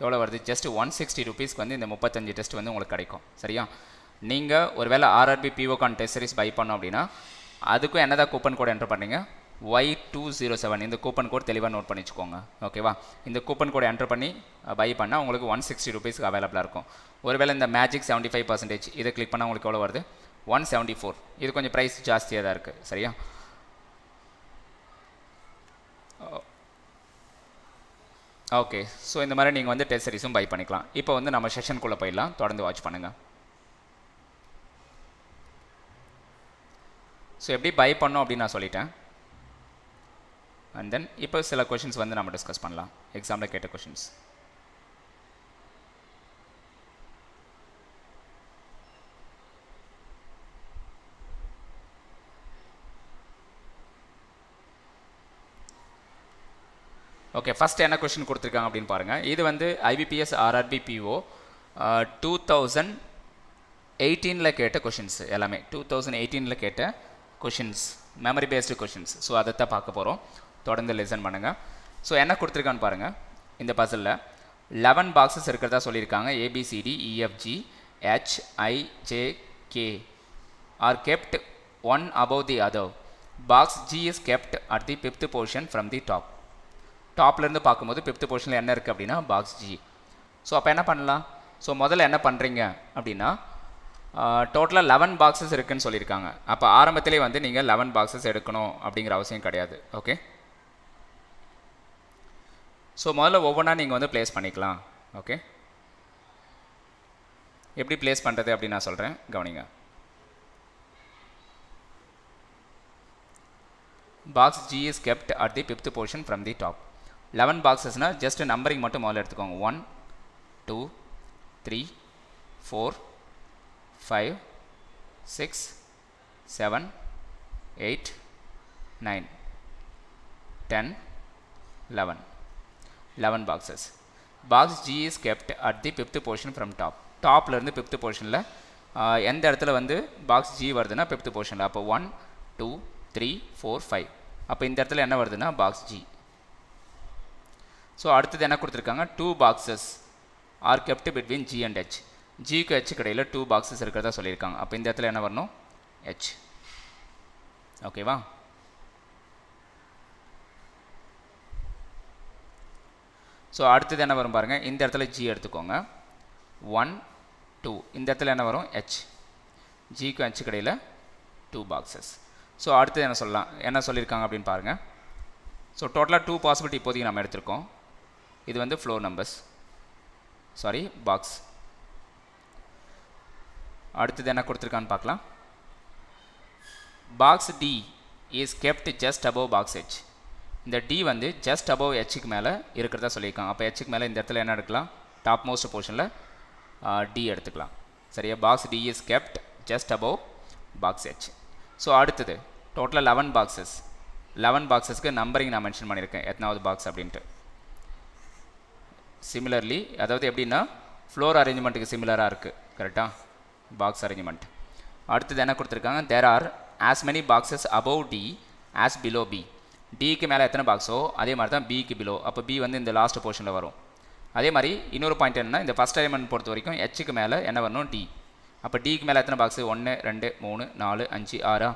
எவ்வளோ வருது? ஜஸ்ட் 160 ருபீஸ்க்கு வந்து இந்த 35 டெஸ்ட் வந்து உங்களுக்கு கிடைக்கும். சரியா? நீங்கள் ஒரு வேளை ஆர்ஆர்பி பிஓகான் டெஸ்ட் சீரிஸ் பை பண்ணோம் அப்படின்னா அதுக்கும் என்னதான் கூப்பன் கோட் என்டர் பண்ணீங்க? Y207. இந்த கூப்பன் கோட் தெளிவாக நோட் பண்ணி வச்சுக்கோங்க. ஓகேவா? இந்த கூப்பன் கோட் என்டர் பண்ணி பை பண்ணால் உங்களுக்கு 160 ருபீஸ்க்கு அவைலபிளாக இருக்கும். ஒருவேளை இந்த மேஜிக் 75% இதை கிளிக் பண்ணால் உங்களுக்கு எவ்வளோ வருது? 174. இது கொஞ்சம் ப்ரைஸ் ஜாஸ்தியாக தான் இருக்குது. சரியா? ஓகே. ஸோ இந்த மாதிரி நீங்கள் வந்து டெஸ்ட் சீரிஸும் பை பண்ணிக்கலாம். இப்போ வந்து நம்ம செஷனுக்குள்ளே போயிடலாம். தொடர்ந்து வாட்ச் பண்ணுங்கள். ஸோ எப்படி பை பண்ணோம் அப்படின்னு நான் சொல்லிட்டேன். அண்ட் தென் இப்போ சில கொஷின்ஸ் வந்து நம்ம டிஸ்கஸ் பண்ணலாம். எக்ஸாமில் கேட்ட கொஷின்ஸ். ஓகே, ஃபஸ்ட் என்ன கொஷின் கொடுத்துருக்காங்க அப்படின்னு பாருங்கள். இது வந்து ஐபிபிஎஸ் ஆர்ஆர்பி பிஓ 2018 கேட்ட கொஷின்ஸ் எல்லாமே. 2018 கேட்ட questions, memory based questions. So அதை தான் பார்க்க போகிறோம். தொடர்ந்து லிசன் பண்ணுங்கள். ஸோ என்ன கொடுத்துருக்கான்னு பாருங்கள். இந்த பசிலில் 11 பாக்ஸஸ் இருக்கிறதா சொல்லியிருக்காங்க. ABCD EFG HIJK are kept one above the other. Box G is kept at the 5th position from the top. டாப்லேருந்து பார்க்கும்போது 5th பொசிஷனில் என்ன இருக்குது அப்படின்னா பாக்ஸ் G. ஸோ அப்போ என்ன பண்ணலாம்? ஸோ முதல்ல என்ன பண்ணுறீங்க அப்படின்னா டோட்டலாக 11 பாக்ஸஸ் இருக்குதுன்னு சொல்லியிருக்காங்க. அப்போ ஆரம்பத்திலே வந்து நீங்கள் 11 பாக்ஸஸ் எடுக்கணும் அப்படிங்கிற அவசியம் கிடையாது. ஓகே. ஸோ முதல்ல ஒவ்வொன்றா நீங்கள் வந்து ப்ளேஸ் பண்ணிக்கலாம். ஓகே, எப்படி ப்ளேஸ் பண்ணுறது அப்படின்னு நான் சொல்கிறேன், கவனிங்க. Box G is kept at the 5th position from the top. 11 பாக்ஸஸ்னால் ஜஸ்ட் நம்பரிங் மட்டும் முதல்ல எடுத்துக்கோங்க. 1 2 3 4 5 6 7 8 9 10 11. 11 boxes. Box G is kept at the 5th position from top. டாப்லேருந்து 5th பொசிஷனில் எந்த இடத்துல வந்து பாக்ஸ் G வருதுன்னா 5th பொசிஷனில். அப்போ 1 2 3 4 5. அப்போ இந்த இடத்துல என்ன வருதுன்னா பாக்ஸ் G. ஸோ அடுத்தது என்ன கொடுத்துருக்காங்க? 2 boxes R kept between G and H. Gக்கு H கடையில் 2 பாக்ஸஸ் இருக்கிறதா சொல்லியிருக்காங்க. அப்போ இந்த இடத்துல என்ன வரணும்? H. ஓகேவா? ஸோ அடுத்தது என்ன வரும் பாருங்கள். இந்த இடத்துல G எடுத்துக்கோங்க. 1 2. இந்த இடத்துல என்ன வரும்? H. Gக்கு H கடையில் 2 பாக்ஸஸ். ஸோ அடுத்தது என்ன சொல்லலாம், என்ன சொல்லியிருக்காங்க அப்படின்னு பாருங்கள். ஸோ டோட்டலாக 2 பாசிபிலிட்டி இப்போதைக்கு நம்ம எடுத்திருக்கோம். இது வந்து ஃப்ளோர் நம்பர்ஸ், சாரி பாக்ஸ். அடுத்தது என்ன கொடுத்துருக்கான்னு பார்க்கலாம். Box D is kept just above box H. இந்த D வந்து ஜஸ்ட் அபவ் Hக்கு மேலே இருக்கிறதா சொல்லியிருக்காங்க. அப்போ Hக்கு மேலே இந்த இடத்துல என்ன எடுக்கலாம்? டாப் மோஸ்ட் போர்ஷனில் D எடுத்துக்கலாம். சரியா? Box D is kept just above box H. So அடுத்தது டோட்டலாக 11 பாக்ஸஸ். 11 பாக்ஸஸ்க்கு நம்பரிங் நான் மென்ஷன் பண்ணியிருக்கேன், எத்தனாவது பாக்ஸ் அப்படின்ட்டு. சிமிலர்லி, அதாவது எப்படின்னா ஃப்ளோர் அரேஞ்ச்மெண்ட்டுக்கு சிமிலராக இருக்குது. கரெக்டாக? Box arrangement. அடுத்தது என்ன கொடுத்துருக்காங்க? There are as many boxes above D as below B. Dக்கு மேலே எத்தனை பாக்ஸோ அதே மாதிரி தான் Bக்கு பிலோ. அப்போ B வந்து இந்த லாஸ்ட் போர்ஷனில் வரும். அதே மாதிரி இன்னொரு பாயிண்ட் என்னன்னா, இந்த ஃபஸ்ட் அரேஞ்ச்மெண்ட் பொறுத்த வரைக்கும் Hக்கு மேலே என்ன வரணும்? D. அப்போ Dக்கு மேலே எத்தனை பாக்ஸு? 1 2 3 4 5 6.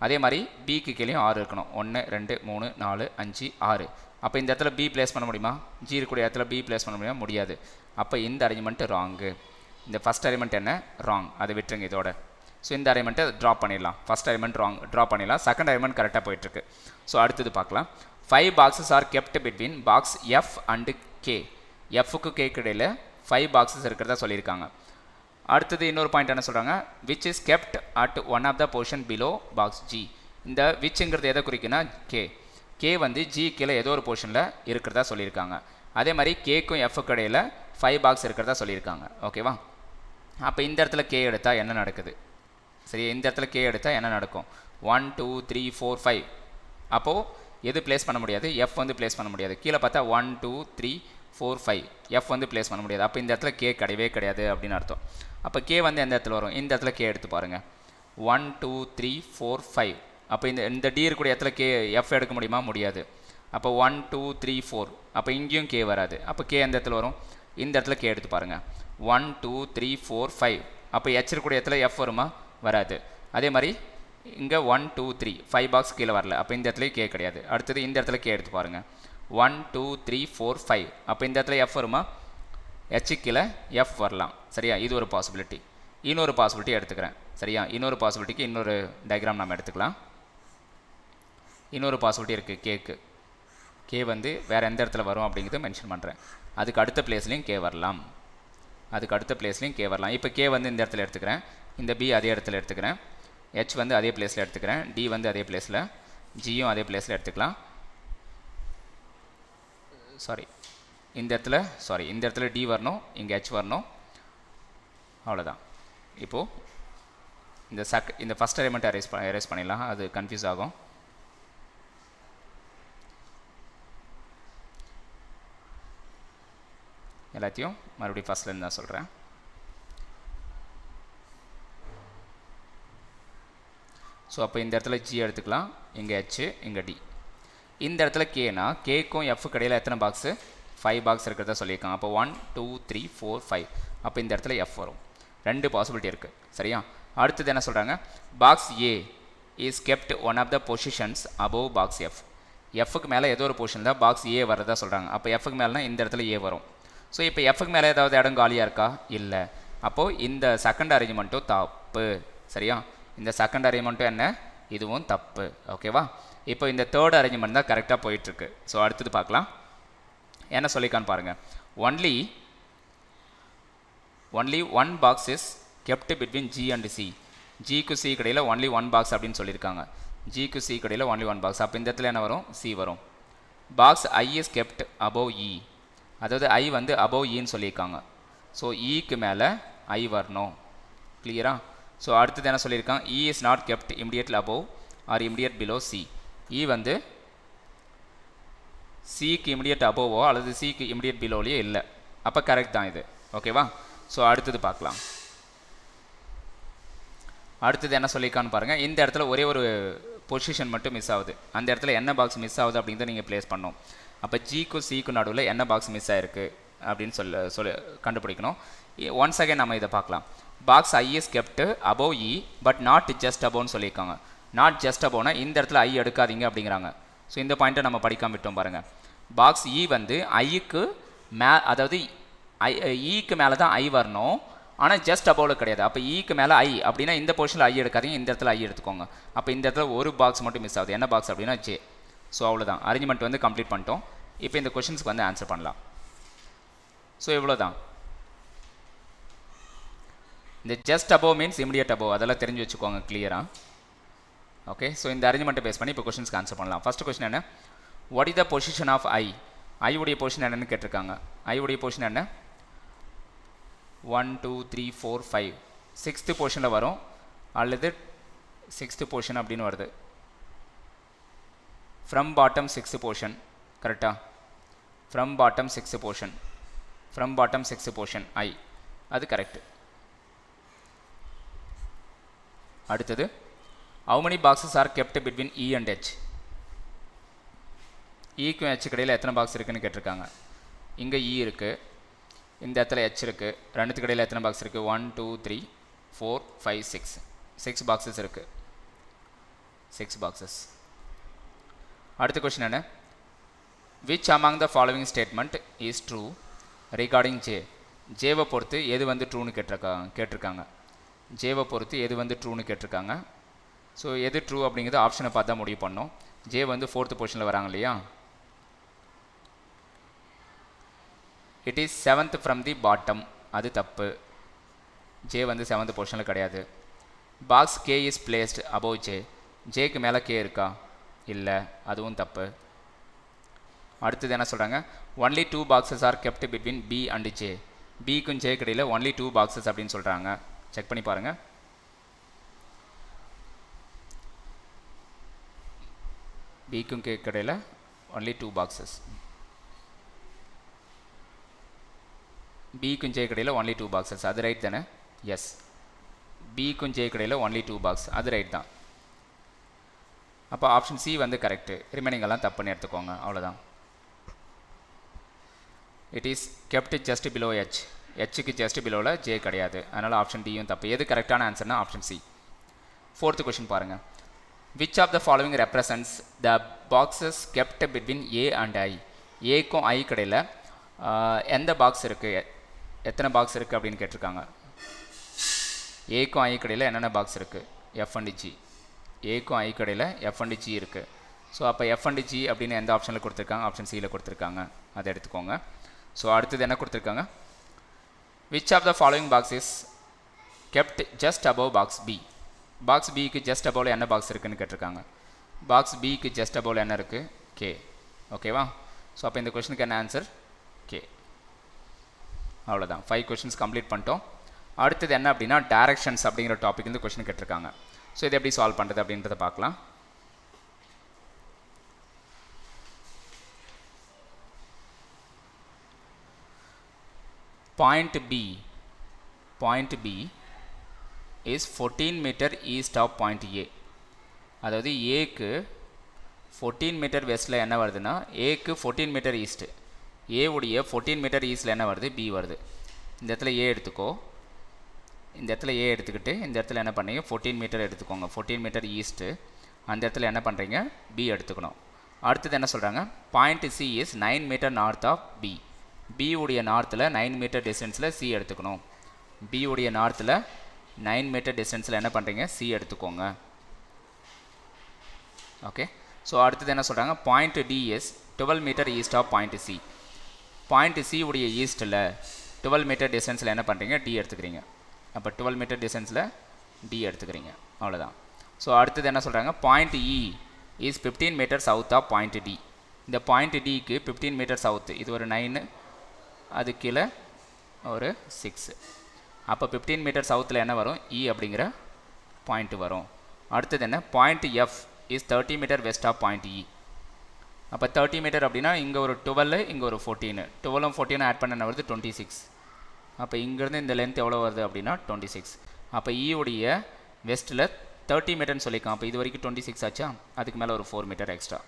அதே மாதிரி Bக்கு கீழேயும் 6 இருக்கணும். 1 2 3 4 5 6. அப்போ இந்த இடத்துல B ப்ளேஸ் பண்ண முடியுமா? G இருக்கக்கூடிய இடத்துல B ப்ளேஸ் பண்ண முடியுமா? முடியாது. அப்போ இந்த அரேஞ்ச்மெண்ட்டு ராங்கு. இந்த ஃபஸ்ட் அரேஞ்ச்மெண்ட் என்ன? ராங். அதை விட்டுருங்க இதோட. ஸோ இந்த அரேஞ்ச்மெண்ட்டை ட்ராப் பண்ணிடலாம். ஃபஸ்ட் அரேஞ்ச்மெண்ட் ராங், ட்ராப் பண்ணிடலாம். செகண்ட் அரேஞ்ச்மெண்ட் கரெக்டாக போயிட்டுருக்கு. ஸோ அடுத்தது பார்க்கலாம். 5 boxes R kept between box F and K. Fக்கு Kக்கு இடையில் 5 பாக்ஸஸ் இருக்கிறதா சொல்லியிருக்காங்க. அடுத்தது இன்னொரு பாயிண்ட் என்ன சொல்கிறாங்க? Which is kept at one of the portion below box G. இந்த விச்ங்கிறது எதை குறிக்குன்னா K. K வந்து G கீழே ஏதோ ஒரு போர்ஷனில் இருக்கிறதா சொல்லியிருக்காங்க. அதே மாதிரி Kக்கும் Fக்கு இடையில் 5 பாக்ஸ் இருக்கிறதா சொல்லியிருக்காங்க. ஓகேவா? அப்போ இந்த இடத்துல K எடுத்தால் என்ன நடக்குது? சரி, இந்த இடத்துல K எடுத்தால் என்ன நடக்கும்? 1 2 3 4 5. அப்போது எது ப்ளேஸ் பண்ண முடியாது? F வந்து ப்ளேஸ் பண்ண முடியாது. கீழே பார்த்தா 1 2 3 4 5. F வந்து ப்ளேஸ் பண்ண முடியாது. அப்போ இந்த இடத்துல K கிடையவே கிடையாது அப்படின்னு அர்த்தம். அப்போ K வந்து எந்த இடத்துல வரும்? இந்த இடத்துல K எடுத்து பாருங்கள். 1 2 3 4 5. அப்போ இந்த D இருக்கக்கூடிய இடத்துல K F எடுக்க முடியுமா? முடியாது. அப்போ 1 2 3 4. அப்போ இங்கேயும் K வராது. அப்போ K எந்த இடத்துல வரும்? இந்த இடத்துல கே எடுத்து பாருங்கள் 1 2 3 4 5 அப்போ எச் இருக்கக்கூடிய இடத்துல எஃப் வருமா வராது. அதே மாதிரி இங்கே 1 2 3 5 பாக்ஸ் கீழே வரல, அப்போ இந்த இடத்துல கே கிடையாது. அடுத்தது இந்த இடத்துல கே எடுத்து பாருங்கள் 1 2 3 4 5 அப்போ இந்த இடத்துல எஃப் வருமா, எச் கீழே எஃப் வரலாம். சரியா, இது ஒரு பாசிபிலிட்டி. இன்னொரு பாசிபிலிட்டி எடுத்துக்கிறேன். சரியா, இன்னொரு பாசிபிலிட்டிக்கு இன்னொரு டயக்ராம் நம்ம எடுத்துக்கலாம். இன்னொரு பாசிபிலிட்டி இருக்குது கேக்கு. கே வந்து வேறு எந்த இடத்துல வரும் அப்படிங்கிறத மென்ஷன் பண்ணுறேன். அதுக்கு அடுத்த பிளேஸ்லையும் கே வரலாம், அதுக்கு அடுத்த பிளேஸ்லையும் கே வரலாம். இப்போ கே வந்து இந்த இடத்துல எடுத்துக்கிறேன், இந்த பி அதே இடத்துல எடுத்துக்கிறேன், ஹெச் வந்து அதே பிளேஸில் எடுத்துக்கிறேன், டி வந்து அதே பிளேஸில், ஜியும் அதே பிளேஸில் எடுத்துக்கலாம். இந்த இடத்துல டி வரணும், இங்கே ஹெச் வரணும். அவ்வளோதான். இப்போது இந்த ஃபஸ்ட் எலிமெண்ட் எரேஸ் பண்ணிடலாம், அது கன்ஃபியூஸ் ஆகும். எல்லாத்தையும் மறுபடியும் ஃபஸ்ட்லேருந்து தான் சொல்கிறேன். ஸோ அப்போ இந்த இடத்துல ஜி எடுத்துக்கலாம், இங்கே ஹெச், இங்கே டி. இந்த இடத்துல கேனா கேக்கும் எஃப் கடையில் எத்தனை பாக்ஸு 5 பாக்ஸ் இருக்கிறதா சொல்லியிருக்காங்க. அப்போ 1 2 3 4 5 அப்போ இந்த இடத்துல எஃப் வரும். 2 பாசிபிலிட்டி இருக்குது. சரியா, அடுத்தது என்ன சொல்கிறாங்க, box A is kept one of the positions above box F. எஃப்க்கு மேலே ஏதோ ஒரு பொசிஷன் தான் பாக்ஸ் ஏ வரதா சொல்கிறாங்க. அப்போ எஃப்க்கு மேலேனா இந்த இடத்துல ஏ வரும். ஸோ இப்போ எஃப்க்கு மேலே ஏதாவது இடம் காலியாக இருக்கா, இல்லை. அப்போது இந்த செகண்ட் அரேஞ்ச்மெண்ட்டும் தப்பு. சரியா, இந்த செகண்ட் அரேஞ்ச்மெண்ட்டும் என்ன, இதுவும் தப்பு. ஓகேவா, இப்போ இந்த தேர்ட் அரேஞ்ச்மெண்ட் தான் கரெக்டாக போயிட்டுருக்கு. ஸோ அடுத்தது பார்க்கலாம் என்ன சொல்லிக்கான்னு பாருங்கள். Only one box is kept between G and C. ஜிக்கு சி கடையில் ஒன்லி ஒன் பாக்ஸ் அப்படின்னு சொல்லியிருக்காங்க. ஜிக்கு சி கடையில் ஒன்லி ஒன் பாக்ஸ். அப்போ இந்த இடத்துல என்ன வரும், சி வரும். Box I is kept above E, அதாவது ஐ வந்து அபோவ் ஈன்னு சொல்லியிருக்காங்க. ஸோ ஈக்கு மேலே ஐ வரணும். கிளியரா. ஸோ அடுத்தது என்ன சொல்லியிருக்காங்க, E is not kept immediately above or immediate below C. E வந்து சிக்கு இமிடியேட் அபோவோ அல்லது சிக்கு இமிடியேட் பிலோலையோ இல்லை. அப்போ கரெக்ட் தான் இது. ஓகேவா. ஸோ அடுத்தது பார்க்கலாம். அடுத்தது என்ன சொல்லியிருக்கான்னு பாருங்கள். இந்த இடத்துல ஒரே ஒரு பொசிஷன் மட்டும் மிஸ் ஆகுது. அந்த இடத்துல என்ன பாக்ஸ் மிஸ் ஆகுது அப்படிங்கிறத நீங்கள் ப்ளேஸ் பண்ணணும். அப்போ ஜிக்கும் சிக்கும் நடுவில் என்ன பாக்ஸ் மிஸ் ஆகிருக்கு அப்படின்னு சொல்லி கண்டுபிடிக்கணும். ஒன்ஸ் அகைன் நம்ம இதை பார்க்கலாம். Box I is kept above E but not just அபோவ்னு சொல்லியிருக்காங்க. நாட் ஜஸ்ட் அபோவ்னா இந்த இடத்துல ஐ எடுக்காதீங்க அப்படிங்கிறாங்க. ஸோ இந்த பாயிண்ட்டை நம்ம படிக்காம விட்டோம் பாருங்கள். பாக்ஸ் இ வந்து ஐக்கு அதாவது ஈக்கு மேலே தான் ஐ வரணும், ஆனால் ஜஸ்ட் அபோவில் கிடையாது. அப்போ ஈக்கு மேலே ஐ அப்படின்னா இந்த பொசிஷனில் ஐ எடுக்காதீங்க, இந்த இடத்துல ஐ எடுத்துக்கோங்க. அப்போ இந்த இடத்துல ஒரு பாக்ஸ் மட்டும் மிஸ் ஆகுது. என்ன பாக்ஸ் அப்படின்னா ஜே. ஸோ அவ்வளோதான், அரேஞ்ச்மெண்ட் வந்து கம்ப்ளீட் பண்ணிட்டோம். இப்போ இந்த கொஷின்ஸ்க்கு வந்து ஆன்சர் பண்ணலாம். ஸோ இவ்வளோ தான். இந்த just above means immediate above, அதெல்லாம் தெரிஞ்சு வச்சுக்கோங்க கிளியராக. ஓகே. ஸோ இந்த அரேஞ்ச்மெண்ட்டை பேஸ் பண்ணி இப்போ கொஷின்ஸ்க்கு ஆன்சர் பண்ணலாம். ஃபஸ்ட் கொஷின் என்ன, what is the position of I. I உடைய பொசிஷன் என்னன்னு கேட்டிருக்காங்க. ஐ உடைய பொசிஷன் என்ன, 1 2 3 4 5 6th பொசிஷனில் வரும் அல்லது 6th பொசிஷன் அப்படின்னு வருது. From bottom 6th position. கரெக்டாக, from bottom 6th position, from bottom 6th position I, அது கரெக்டு. அடுத்தது, how many boxes are kept between E and H. ஈக்கும் ஹெச் கடையில் எத்தனை பாக்ஸ் இருக்குன்னு கேட்டிருக்காங்க. இங்கே இ இருக்குது, இந்த இடத்துல ஹெச் இருக்குது. ரெண்டுத்துக்கு கடையில் எத்தனை பாக்ஸ் இருக்குது, 1 2 3 4 5 6 6 பாக்ஸஸ் இருக்குது. 6 பாக்ஸஸ். அடுத்த கொஸ்டின் என்ன, which among the following statement is true regarding J. ஜேவை பொறுத்து எது வந்து ட்ரூன்னு கேட்டிருக்காங்க. ஜேவை பொறுத்து எது வந்து ட்ரூன்னு கேட்டிருக்காங்க. ஸோ எது ட்ரூ அப்படிங்கிறது ஆப்ஷனை பார்த்தா முடிவு பண்ணோம். ஜே வந்து 4th பொசிஷனில் வராங்க இல்லையா. It is 7th from the bottom, அது தப்பு. ஜே வந்து 7th பொசிஷனில் கிடையாது. Box K is placed above J. ஜேக்கு மேலே கே இருக்கா, இல்லை, அதுவும் தப்பு. அடுத்தது என்ன சொல்கிறாங்க, only 2 boxes are kept between B and J. பிக்கும் ஜே கடையில் ஒன்லி 2 பாக்ஸஸ் அப்படின்னு சொல்கிறாங்க. செக் பண்ணி பாருங்கள். பிக்கும் கே கடையில் ஒன்லி 2 பாக்ஸஸ், பிக்கும் ஜே கடையில் ஒன்லி 2 பாக்ஸஸ், அது ரைட் தானே. எஸ், பிக்கும் ஜே கடையில் ஒன்லி 2 பாக்ஸ், அது ரைட் தான். அப்போ ஆப்ஷன் சி வந்து கரெக்டு. ரிமைனிங் எல்லாம் தப்புன்னு எடுத்துக்கோங்க, அவ்வளோதான். It is kept just below H, ஹெச்சுக்கு ஜஸ்ட் பிலோவில் ஜே கிடையாது. அதனால் ஆப்ஷன் டியும் தப்பு. எது கரெக்டான ஆன்சர்னா ஆப்ஷன் சி. 4th கொஷின் பாருங்கள். Which of the following represents the boxes kept between A and I? ஏக்கும் ஐ கடையில் எந்த பாக்ஸ் இருக்குது, எத்தனை பாக்ஸ் இருக்குது அப்படின்னு கேட்டிருக்காங்க. ஏக்கும் ஐ கடையில் என்னென்ன பாக்ஸ் இருக்குது? F and G. ஏக்கும் ஐ கடையில் எஃப் அண்ட் ஜி இருக்குது. ஸோ அப்போ எஃப் அண்ட் ஜி அப்படின்னு எந்த ஆப்ஷனில் கொடுத்துருக்காங்க? ஆப்ஷன் சியில் கொடுத்துருக்காங்க. அதை எடுத்துக்கோங்க. ஸோ அடுத்தது என்ன கொடுத்துருக்காங்க? Which of the following box is kept just above box B? Box பிக்கு ஜஸ்ட் அபவில் என்ன பாக்ஸ் இருக்குதுன்னு கேட்டிருக்காங்க. பாக்ஸ் பிக்கு ஜஸ்ட் அபவில் என்ன இருக்குது? கே. ஓகேவா? ஸோ அப்போ இந்த கொஷனுக்கு என்ன ஆன்சர்? கே. அவ்வளோதான். 5 கொஷின்ஸ் கம்ப்ளீட் பண்ணிட்டோம். அடுத்தது என்ன அப்படின்னா டைரக்ஷன்ஸ் அப்படிங்கிற டாபிக் வந்து கொஷின் கேட்டிருக்காங்க. ஸோ இதை எப்படி சால்வ் பண்ணுறது அப்படின்றத பார்க்கலாம். Point B is 14 metre east of point A. அதாவது ஏக்கு 14 மீட்டர் வெஸ்ட்டில் என்ன வருதுன்னா ஏக்கு 14 மீட்டர் ஈஸ்ட்டு, ஏ உடைய 14 மீட்டர் ஈஸ்ட்டில் என்ன வருது? பி வருது. இந்த இடத்துல ஏ எடுத்துக்கோ, இந்த இடத்துல ஏ எடுத்துக்கிட்டு இந்த இடத்துல என்ன பண்ணுறீங்க? 14 மீட்டர் எடுத்துக்கோங்க. 14 மீட்டர் ஈஸ்ட்டு. அந்த இடத்துல என்ன பண்ணுறீங்க? பி எடுத்துக்கணும். அடுத்தது என்ன சொல்கிறாங்க? Point C is 9 metre north of B. B உடைய நார்த்தில் 9 மீட்டர் டிஸ்டன்ஸில் சி எடுத்துக்கணும். பி உடைய நார்த்தில் 9 மீட்டர் டிஸ்டன்ஸில் என்ன பண்ணுறீங்க? சி எடுத்துக்கோங்க. ஓகே. ஸோ அடுத்தது என்ன சொல்கிறாங்க? Point D is 12 metre east of point C. Point C உடைய ஈஸ்ட்டில் 12 மீட்டர் டிஸ்டன்ஸில் என்ன பண்ணுறீங்க? டி எடுத்துக்கிறீங்க. அப்போ 12 மீட்டர் டிஸ்டன்ஸில் டி எடுத்துக்கிறீங்க. அவ்வளோதான். ஸோ அடுத்தது என்ன சொல்கிறாங்க? Point E is 15 metre south of point D. இந்த பாயிண்ட் டிக்கு 15 மீட்டர் சவுத்து, இது ஒரு 9, அது கீழே ஒரு 6. அப்போ 15 மீட்டர் சவுத்தில் என்ன வரும்? இ அப்படிங்கிற பாயிண்ட் வரும். அடுத்தது என்ன? Point F is 30 metre west of point E. அப்போ 30 மீட்டர் அப்படின்னா இங்கே ஒரு 12, இங்கே ஒரு 14. 12 14 ஆட் பண்ண என்ன வருது? 26. அப்போ இங்கேருந்து இந்த லென்த் எவ்வளோ வருது அப்படின்னா 26. அப்போ இ உடைய வெஸ்ட்டில் 30 மீட்டர்னு சொல்லியிருக்கான். அப்போ இது வரைக்கும் 26 ஆச்சா? அதுக்கு மேலே ஒரு 4 மீட்டர் எக்ஸ்ட்ரா.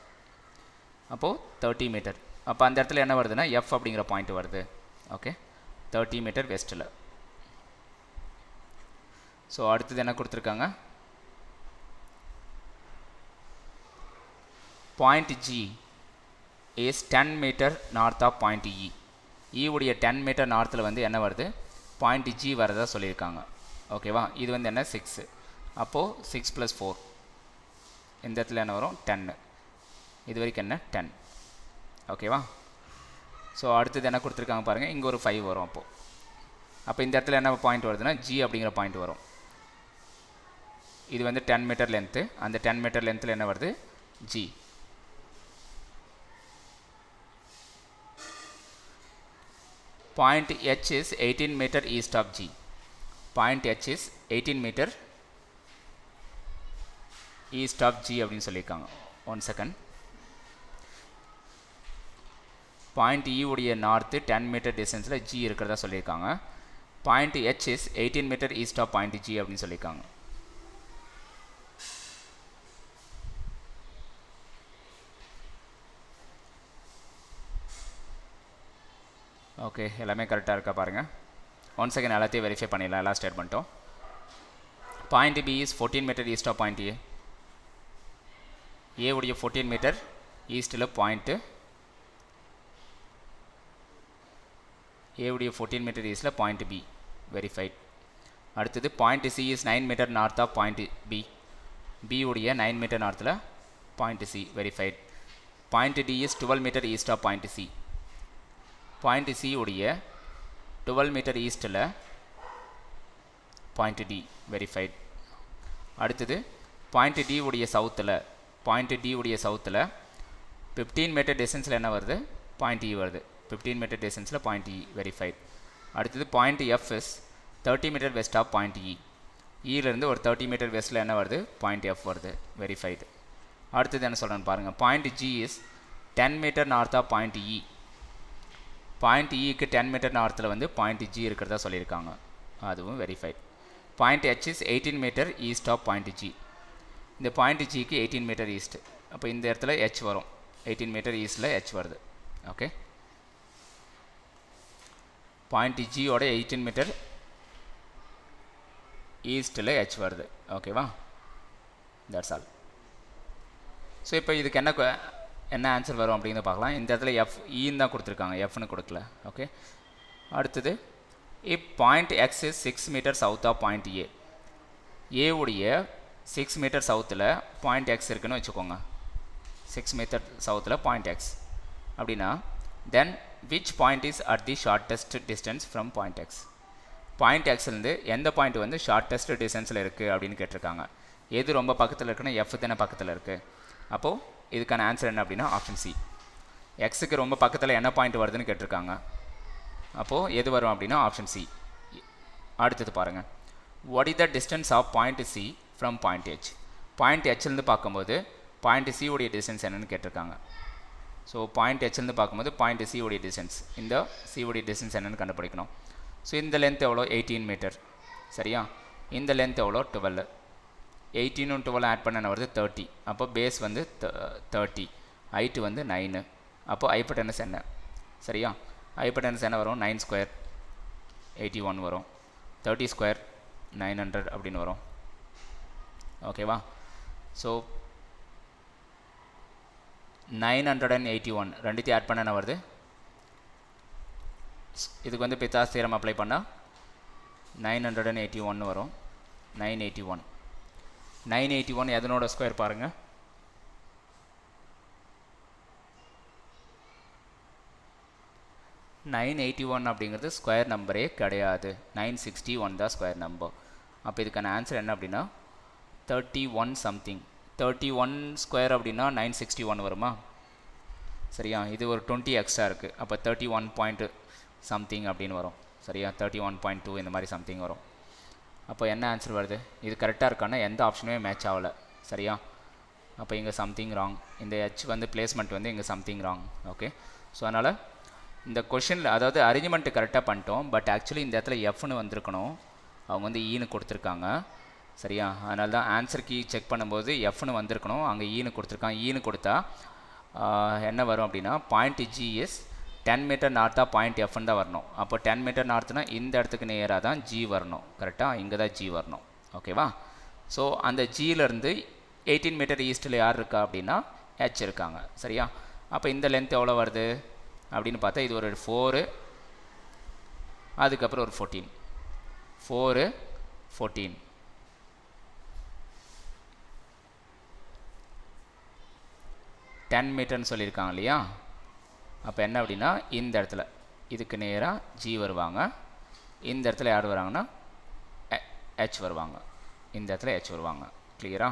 அப்போது 30 மீட்டர். அப்போ அந்த இடத்துல என்ன வருதுன்னா எஃப் அப்படிங்கிற பாயிண்ட் வருது. ஓகே. 30 மீட்டர் வெஸ்ட்டில். ஸோ அடுத்தது என்ன கொடுத்துருக்காங்க? Point G is 10 metre north of point E. E உடைய 10 மீட்டர் நார்த்தில் வந்து என்ன வருது? பாயிண்ட் ஜி வரதா சொல்லியிருக்காங்க. ஓகேவா? இது வந்து என்ன? 6. அப்போது 6 + 4, இந்த இடத்துல என்ன வரும்? 10. இது வரைக்கும் என்ன? 10. ஓகேவா? ஸோ அடுத்தது என்ன கொடுத்துருக்காங்க பாருங்கள். இங்கே ஒரு 5 வரும். அப்போ இந்த இடத்துல என்ன பாயிண்ட் வருதுன்னா ஜி அப்படிங்கிற பாயிண்ட் வரும். இது வந்து 10 மீட்டர் லென்த்து. அந்த 10 மீட்டர் லென்த்தில் என்ன வருது? G. Point H is 18 metre east of G. Point H is 18 metre east of G அப்படின்னு சொல்லியிருக்காங்க. 1 செகண்ட். பாயிண்ட் இ உடைய நார்த்து 10 மீட்டர் டிஸ்டன்ஸில் ஜி இருக்கிறதா சொல்லியிருக்காங்க. Point H is 18 metre east of point G அப்படின்னு சொல்லியிருக்காங்க. ஓகே. எல்லாமே கரெக்டாக இருக்கா பாருங்கள். 1 செகண்ட் எல்லாத்தையும் வெரிஃபை பண்ணிடலாம். எல்லா ஸ்டேட்மெண்ட்டும். Point B is 14 metre east of point A. A உடைய 14 மீட்டர் ஈஸ்ட்டில் பாயிண்ட்டு, ஏ உடைய 14 மீட்டர் ஈஸ்ட்டில் பாயிண்ட் பி. வெரிஃபைட். அடுத்தது point C is 9 metre north of point B. B உடைய 9 மீட்டர் நார்த்தில் point C. Verified. Point D is 12 metre east of point C. Point C உடைய 12 metre ஈஸ்ட்டில் point D. Verified. அடுத்தது point D உடைய சவுத்தில், point D உடைய சவுத்தில் 15 metre டிஸ்டன்ஸில் என்ன வருது? பாயிண்ட் இ வருது. 15 மீட்டர் டிஸ்டன்ஸில் பாயிண்ட் இ. வெரிஃபைட். அடுத்தது point F is 30 metre west of point E. இலேருந்து ஒரு 30 மீட்டர் வெஸ்ட்டில் என்ன வருது? பாயிண்ட் எஃப் வருது. வெரிஃபைடு. அடுத்தது என்ன சொல்கிறேன்னு பாருங்கள். Point G is 10 metre north of point E. Point இக்கு 10 மீட்டர் நார்த்தில் வந்து பாயிண்ட் ஜி இருக்கிறதா சொல்லியிருக்காங்க. அதுவும் verified. Point H is 18 metre east of point G. இந்த பாயிண்ட் ஜிக்கு 18 மீட்டர் ஈஸ்ட். அப்போ இந்த இடத்துல ஹெச் வரும். 18 மீட்டர் ஈஸ்ட்டில் ஹெச் வருது. ஓகே. பாயிண்ட் ஜியோட 18 மீட்டர் ஈஸ்ட்டில் ஹெச் வருது. ஓகேவா? That's all. ஸோ இப்போ இதுக்கு என்ன ஆன்சர் வரும் அப்படிங்கிறத பார்க்கலாம். இந்த இடத்துல ஈன்னு தான் கொடுத்துருக்காங்க, எஃப்னு கொடுக்கல. ஓகே, அடுத்தது if point X is 6 metre south of point A. ஏவுடைய 6 மீட்டர் சவுத்தில் பாயிண்ட் எக்ஸ் இருக்குன்னு வச்சுக்கோங்க. 6 மீட்டர் சவுத்தில் பாயிண்ட் எக்ஸ் அப்படின்னா then which point is at the shortest distance from point X. Point எக்ஸ்லேருந்து எந்த பாயிண்ட் வந்து ஷார்ட்டஸ்ட் டிஸ்டன்ஸில் இருக்குது அப்படின்னு கேட்டிருக்காங்க. எது ரொம்ப பக்கத்தில் இருக்குன்னா எஃப் தானே பக்கத்தில் இருக்குது. அப்போது இதுக்கான ஆன்சர் என்ன அப்படின்னா ஆப்ஷன் சி. எக்ஸுக்கு ரொம்ப பக்கத்தில் என்ன பாயிண்ட் வருதுன்னு கேட்டிருக்காங்க. அப்போது எது வரும் அப்படின்னா ஆப்ஷன் சி. அடுத்தது பாருங்கள், what is the distance of point C from point H. Point ஹெச்லேருந்து பார்க்கும்போது பாயிண்ட் சி உடைய டிஸ்டன்ஸ் என்னென்னு கேட்டிருக்காங்க. ஸோ பாயிண்ட் ஹெச்லேருந்து பார்க்கும்போது பாயிண்ட் சி உடைய டிஸ்டன்ஸ், இந்த சி உடைய டிஸ்டன்ஸ் என்னென்னு கண்டுபிடிக்கணும். ஸோ இந்த லென்த் எவ்வளோ? 18 மீட்டர். சரியா? இந்த லென்த் எவ்வளோ? 12. 18 12 ஆட் பண்ண வருது 30. அப்போ பேஸ் வந்து 30, ஹைட்டு வந்து 9. அப்போ ஹைப்போடெனஸ் என்ன? சரியா? ஹைப்போடெனஸ் என்ன வரும்? 9 ஸ்கொயர் 81 வரும். 30 ஸ்கொயர் 900 அப்படின்னு வரும். ஓகேவா? ஸோ 981 ரெண்டுத்தையும் ஆட் பண்ண என்ன வருது? இதுக்கு வந்து பித்தாஸ் தியரம் அப்ளை பண்ணால் 981 வரும். 981 எதனோட ஸ்கொயர் பாருங்கள்? 981 அப்படிங்கிறது ஸ்கொயர் நம்பரே கிடையாது. 961 தான் ஸ்கொயர் நம்பர். அப்போ இதுக்கான ஆன்சர் என்ன அப்படின்னா 31 சம்திங். 31 ஸ்கொயர் அப்படின்னா 961 வருமா? சரியா? இது ஒரு 20 எக்ஸ்ட்ரா இருக்குது. அப்போ 31 பாயிண்ட் சம்திங் அப்படின்னு வரும். சரியா? 31.2 இந்த மாதிரி சம்திங் வரும். அப்போ என்ன ஆன்சர் வருது? இது கரெக்டாக இருக்கான்னா எந்த ஆப்ஷனுமே மேட்ச் ஆகலை. சரியா? அப்போ இங்கே சம்திங் ராங். இந்த ஹெச் வந்து பிளேஸ்மெண்ட் வந்து இங்கே சம்திங் ராங். ஓகே, ஸோ அதனால் இந்த கொஷினில் அதாவது அரேஞ்ச்மெண்ட்டு கரெக்டாக பண்ணிட்டோம். பட் ஆக்சுவலி இந்த இடத்துல எஃப்னு வந்திருக்கணும். அவங்க வந்து ஈனு கொடுத்துருக்காங்க. சரியா? அதனால தான் ஆன்சர் கீ செக் பண்ணும்போது எஃப்னு வந்திருக்கணும், அங்கே ஈனு கொடுத்துருக்காங்க. ஈனு கொடுத்தா என்ன வரும் அப்படின்னா பாயிண்ட் ஜி இஸ் 10 மீட்டர் நார்த்தாக பாயிண்ட் எஃப்னு தான் வரணும். அப்போ 10 மீட்டர் நார்த்துனா இந்த இடத்துக்கு நேராக தான் ஜி வரணும். கரெக்டாக இங்கே தான் ஜி வரணும். ஓகேவா? ஸோ அந்த ஜியிலேருந்து 18 மீட்டர் ஈஸ்ட்டில் யார் இருக்கா அப்படின்னா ஹெச் இருக்காங்க. சரியா? அப்போ இந்த லென்த் எவ்வளோ வருது அப்படின்னு பார்த்தா இது ஒரு 4, அதுக்கப்புறம் ஒரு 14. 4 14 10 மீட்டர்னு சொல்லியிருக்காங்க இல்லையா? அப்போ என்ன அப்படின்னா இந்த இடத்துல இதுக்கு நேராக ஜி வருவாங்க. இந்த இடத்துல யார் வராங்கன்னா ஹெச் வருவாங்க. இந்த இடத்துல ஹெச் வருவாங்க. கிளியரா?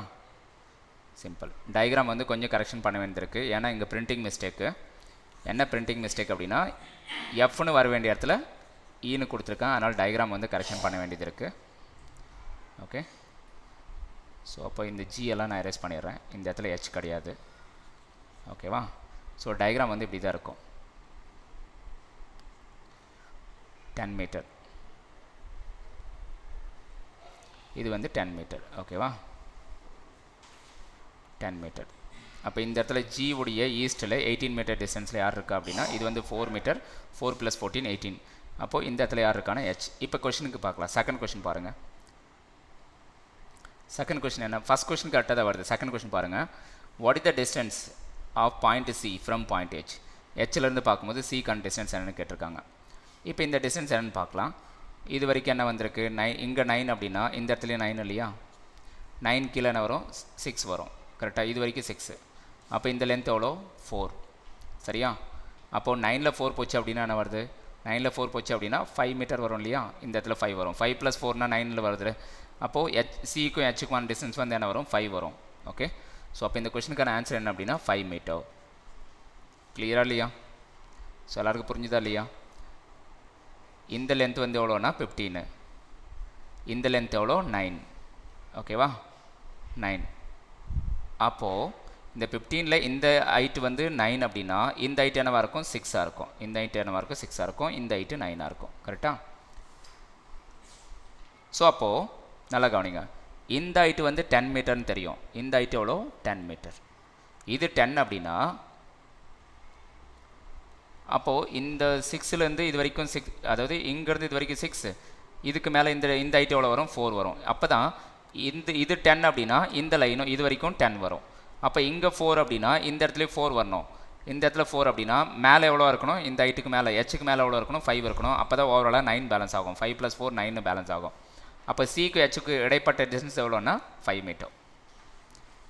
சிம்பிள். டயக்ராம் வந்து கொஞ்சம் கரெக்ஷன் பண்ண வேண்டியிருக்கு. ஏன்னா இங்கே பிரிண்டிங் மிஸ்டேக்கு. என்ன பிரிண்டிங் மிஸ்டேக் அப்படின்னா எஃப்னு வர வேண்டிய இடத்துல ஈனு கொடுத்துருக்கேன். அதனால் டயக்ராம் வந்து கரெக்ஷன் பண்ண வேண்டியது இருக்குது. ஓகே, ஸோ அப்போ இந்த ஜி எல்லாம் நான் எரேஸ் பண்ணிடுறேன். இந்த இடத்துல ஹெச் கிடையாது. ஓகேவா? ஸோ டயக்ராம் வந்து இப்படி தான் இருக்கும். 10 மீட்டர், இது வந்து 10 மீட்டர். ஓகேவா? 10 மீட்டர். அப்போ இந்த இடத்துல ஜி உடைய ஈஸ்ட்டில் 18 மீட்டர் டிஸ்டன்ஸில் யார் இருக்கா அப்படின்னா இது வந்து 4 மீட்டர். 4 + 14 18. அப்போது இந்த இடத்துல யார் இருக்கானா ஹெச். இப்போ கொஷனுக்கு பார்க்கலாம். செகண்ட் கொஷின் பாருங்கள். செகண்ட் கொஷின் என்ன? ஃபஸ்ட் கொஷின் கரெக்டாக தான் வருது. செகண்ட் கொஷின் பாருங்கள். What is the distance of point C from point H. ஹெச்லேருந்து பார்க்கும்போது சிக்கான டிஸ்டன்ஸ் என்னென்னு கேட்டிருக்காங்க. இப்போ இந்த டிஸ்டன்ஸ் என்னென்னு பார்க்கலாம். இது வரைக்கும் என்ன வந்திருக்கு? 9. இங்கே 9 அப்படின்னா இந்த இடத்துலையும் 9 இல்லையா? 9 கீழே என்ன வரும்? 6 வரும். கரெக்டாக? இது வரைக்கும் 6. அப்போ இந்த லென்த் எவ்வளோ? 4. சரியா? அப்போது 9ல் 4 போச்சு அப்படின்னா என்ன வருது? 9ல் 4 போச்சு அப்படின்னா 5 மீட்டர் வரும் இல்லையா? இந்த இடத்துல 5 வரும். 5 + 4னா 9ல் வருது. அப்போது சிக்கும் ஹெச்சுக்குமான டிஸ்டன்ஸ் வந்து என்ன வரும்? 5 வரும். ஓகே, ஸோ அப்போ இந்த கொஸ்டினுக்கான ஆன்சர் என்ன அப்படின்னா 5 மீட்டர். கிளியரா இல்லையா? ஸோ எல்லாருக்கும் புரிஞ்சுதா இல்லையா? இந்த லென்த் வந்து எவ்வளோனா 15. இந்த லென்த் எவ்வளோ? 9. ஓகேவா? 9. அப்போது இந்த 15ல் இந்த ஹைட் வந்து 9 அப்படின்னா இந்த ஹைட் என்னவாக இருக்கும்? 6ஆக இருக்கும். இந்த ஹைட் என்னவாக இருக்கும்? 6ஆக இருக்கும். இந்த ஹைட்டு 9ஆக இருக்கும். கரெக்டாக? ஸோ அப்போது நல்லா கவனிங்க. இந்த ஹைட்டு வந்து 10 மீட்டர்னு தெரியும். இந்த ஹைட் எவ்வளோ? 10 மீட்டர். இது 10 அப்படின்னா அப்போது இந்த 6லேருந்து இது வரைக்கும் 6, அதாவது இங்கேருந்து இது வரைக்கும் 6, இதுக்கு மேலே இந்த ஹைட் எவ்வளோ வரும், 4 வரும். அப்போ தான் இது 10 அப்படின்னா இந்த லைனும் இது வரைக்கும் 10 வரும். அப்போ இங்கே 4 அப்படின்னா இந்த இடத்துலையும் 4 வரணும். இந்த இடத்துல 4 அப்படின்னா மேலே எவ்வளோ இருக்கணும், இந்த ஹைட்டுக்கு மேலே ஹெச்சுக்கு மேலே எவ்வளோ இருக்கணும், 5 இருக்கணும். அப்போ தான் ஓவராலாக 9 பேலன்ஸ் ஆகும். 5 + 4 9 பேலன்ஸ் ஆகும். அப்போ சிக்கு ஹெச்சுக்கு இடைப்பட்ட டிஸ்டன்ஸ் எவ்வளோன்னா 5 மீட்டர்.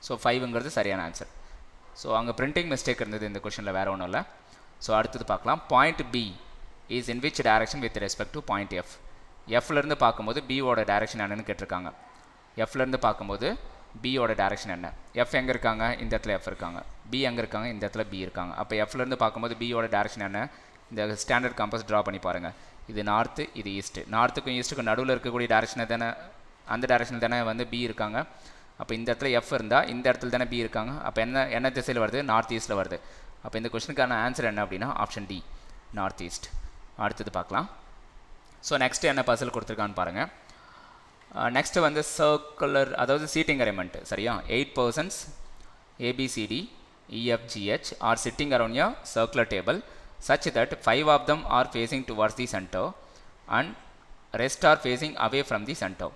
ஸோ 5ங்கிறது சரியான ஆன்சர். ஸோ அங்கே பிரிண்டிங் மிஸ்டேக் இருந்தது இந்த கொஷனில், வேறு ஒன்றும் இல்லை. ஸோ அடுத்தது பார்க்கலாம். Point B is in which direction with respect to point F. எஃப்லேருந்து பார்க்கும்போது பியோட டைரக்ஷன் என்னன்னு கேட்டிருக்காங்க. எஃப்லேருந்து பார்க்கும்போது பியோட டைரக்ஷன் என்ன. எஃப் எங்கே இருக்காங்க, இந்த இடத்துல எஃப் இருக்காங்க. பி எங்கே இருக்காங்க, இந்த இடத்துல பி இருக்காங்க. அப்போ எஃப்லேருந்து பார்க்கும்போது பியோட டைரக்ஷன் என்ன, இந்த ஸ்டாண்டர்ட் கம்பஸ் ட்ரா பண்ணி பாருங்கள். இது நார்த்து, இது ஈஸ்ட்டு. நார்த்துக்கும் ஈஸ்ட்டுக்கும் நடுவில் இருக்கக்கூடிய டைரக்ஷனை தானே, அந்த டைரக்ஷனில் தானே வந்து பி இருக்காங்க. அப்போ இந்த இடத்துல எஃப் இருந்தால் இந்த இடத்துல தானே பி இருக்காங்க. அப்போ என்ன திசையில் வருது, நார்த் ஈஸ்ட்டில் வருது. அப்போ இந்த கொஸ்டினுக்கான ஆன்சர் என்ன அப்படின்னா ஆப்ஷன் டி, நார்த் ஈஸ்ட். அடுத்தது பார்க்கலாம். ஸோ நெக்ஸ்ட்டு என்ன பசில் கொடுத்துருக்கான்னு பாருங்கள். நெக்ஸ்ட்டு வந்து சர்க்குலர், அதாவது சீட்டிங் அரேஞ்ச்மெண்ட். சரியா, 8 persons ABCD EFGH are sitting around a circular table such that 5 of them are facing towards the center and rest are facing away from the center.